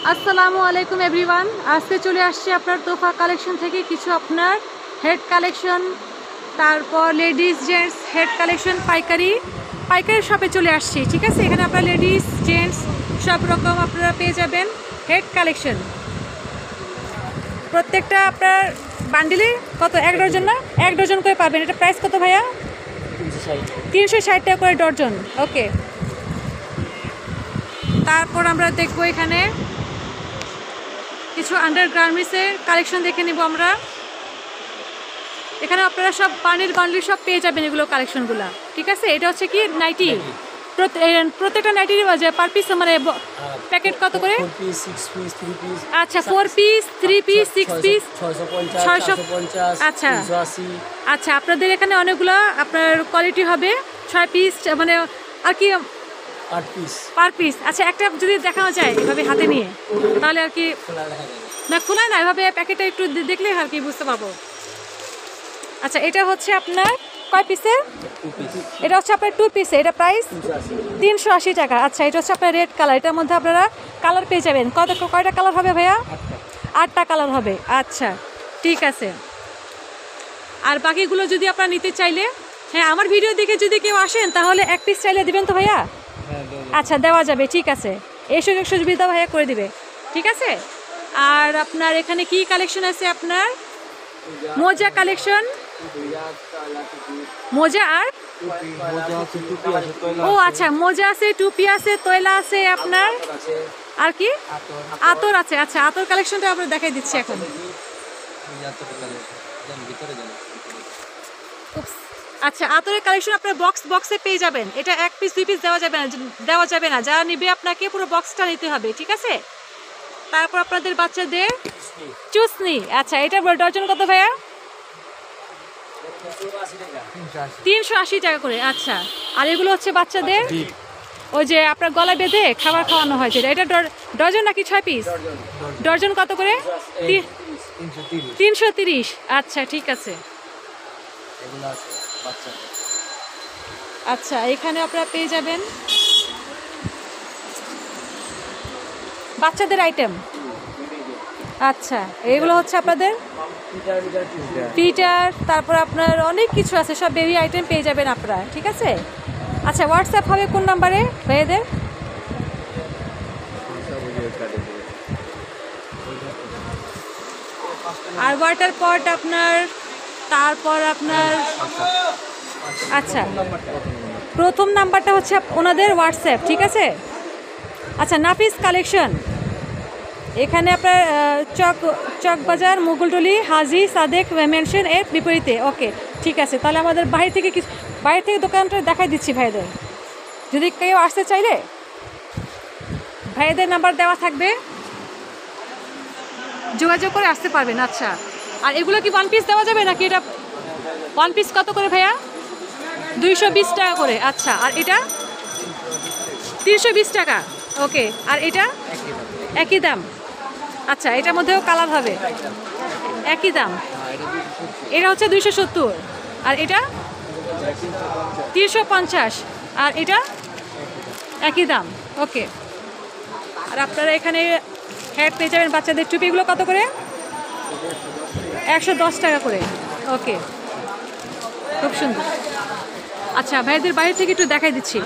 আসসালামু আলাইকুম এভরিওয়ান। আজকে চলে আসছি আপনার তোফা কালেকশন থেকে কিছু আপনার হেড কালেকশন, তারপর লেডিস জেন্টস হেড কালেকশন পাইকারি শপে চলে আসছি। ঠিক আছে, এখানে আপনার লেডিস জেন্টস সব রকম আপনারা পেয়ে যাবেন হেড কালেকশন। প্রত্যেকটা আপনার বান্ডিলে কত, এক ডজন না, এক ডজন করে পাবেন। এটা প্রাইস কত ভাইয়া? 360 টাকা করে ডজন। ওকে, তারপর আমরা দেখবো এখানে কিছু আন্ডার গার্মেন্টসের কালেকশন দেখে নিব আমরা। এখানে আপনারা সব বান্ডিল সব পেয়ে যাবেন এগুলো কালেকশনগুলো। ঠিক আছে, এটা হচ্ছে কি নাইটি, প্রত্যেকটা নাইটির পার পিস মানে প্যাকেট কত করে? আচ্ছা, 4 পিস, 3 পিস, 6 পিস, 650। আচ্ছা আচ্ছা, আপনাদের এখানে অনেকগুলো আপনার কোয়ালিটি হবে। 6 পিস মানে আর কি পার পিস। আচ্ছা, একটা যদি দেখানো যায় এভাবে হাতে নিয়ে, তাহলে আর কি না খোলা না, এভাবে প্যাকেটটা একটু দেখলে আর কি বুঝতে পারবো। আচ্ছা, এটা হচ্ছে আপনার কয় পিসের? এটা হচ্ছে আপনার 2 পিসে, এটা প্রাইস 380 টাকা। আচ্ছা, এটা হচ্ছে আপনার রেড কালার, এটার মধ্যে আপনারা কালার পেয়ে যাবেন। কয়টা কালার হবে ভাইয়া? 8টা কালার হবে। আচ্ছা, ঠিক আছে। আর বাকিগুলো যদি আপনারা নিতে চাইলে, হ্যাঁ, আমার ভিডিও দেখে যদি কেউ আসেন তাহলে 1 পিস চাইলে দিবেন তো ভাইয়া? আচ্ছা, দেওয়া যাবে, ঠিক আছে। এই সুবিধা ভাইয়া করে দিবে, ঠিক আছে। আর আপনার এখানে কি কালেকশন আছে? আপনার মোজা কালেকশন, মোজা আর ও আচ্ছা, মোজা আছে, টুপি আছে, তৈলা আছে আপনার, আর কি আতর আছে। আচ্ছা, আতর কালেকশনটা আমরা দেখাই দিচ্ছি এখন। আচ্ছা, আতরের কালেকশন আপনার বক্সে পেয়ে যাবেন। এটা 1 পিস 2 পিস দেওয়া যাবে না। যারা নিবে আপনাকে পুরো বক্সটা নিতে হবে, ঠিক আছে। তারপর আপনাদের বাচ্চাদের চুসনি। আচ্ছা, এটা ডজন কত ভাইয়া? 380 টাকা করে। আচ্ছা, আর এগুলো হচ্ছে বাচ্চাদের ওই যে আপনার গলা বেঁধে খাবার খাওয়ানো হয় যেটা, এটা ডজন নাকি 6 পিস? ডজন কত করে? 330। আচ্ছা, ঠিক আছে। আচ্ছা, এখানে আপনারা পেয়ে যাবেন বাচ্চাদের আইটেম। আচ্ছা, এগুলো হচ্ছে আপনাদের ফিটার, তারপর আপনার অনেক কিছু আছে, সব বেবি আইটেম পেয়ে যাবেন আপনারা, ঠিক আছে। আচ্ছা, হোয়াটসঅ্যাপ হবে কোন নাম্বারে ভাইয়াদের? আর ওয়াটার পট আপনার, তারপর আপনার আচ্ছা, প্রথম নাম্বারটা হচ্ছে ওনাদের হোয়াটসঅ্যাপ, ঠিক আছে। আচ্ছা, নাফিস কালেকশন, এখানে আপনার চকবাজার, মুঘলটলি, হাজি সাদেক মেনশন এর বিপরীতে। ওকে, ঠিক আছে। তাহলে আমাদের বাইরে থেকে দোকানটা দেখাই দিচ্ছি ভাইদের। যদি কেউ আসতে চাইলে ভাইদের নাম্বার দেওয়া থাকবে, যোগাযোগ করে আসতে পারবেন। আচ্ছা, আর এগুলো কি 1 পিস দেওয়া যাবে নাকি? এটা 1 পিস কত করে ভাইয়া? 220 টাকা করে। আচ্ছা, আর এটা 320 টাকা। ওকে, আর এটা একই দাম। আচ্ছা, এটার মধ্যেও কালার হবে, একই দাম। এটা হচ্ছে 270, আর এটা 350, আর এটা একই দাম। ওকে, আর আপনারা এখানে হ্যাট পেয়ে যাবেন বাচ্চাদের টুপিগুলো কত করে? 110 টাকা করে। ওকে, খুব সুন্দর। আচ্ছা, ভাইদের বাইরে থেকে একটু দেখাই দিচ্ছি।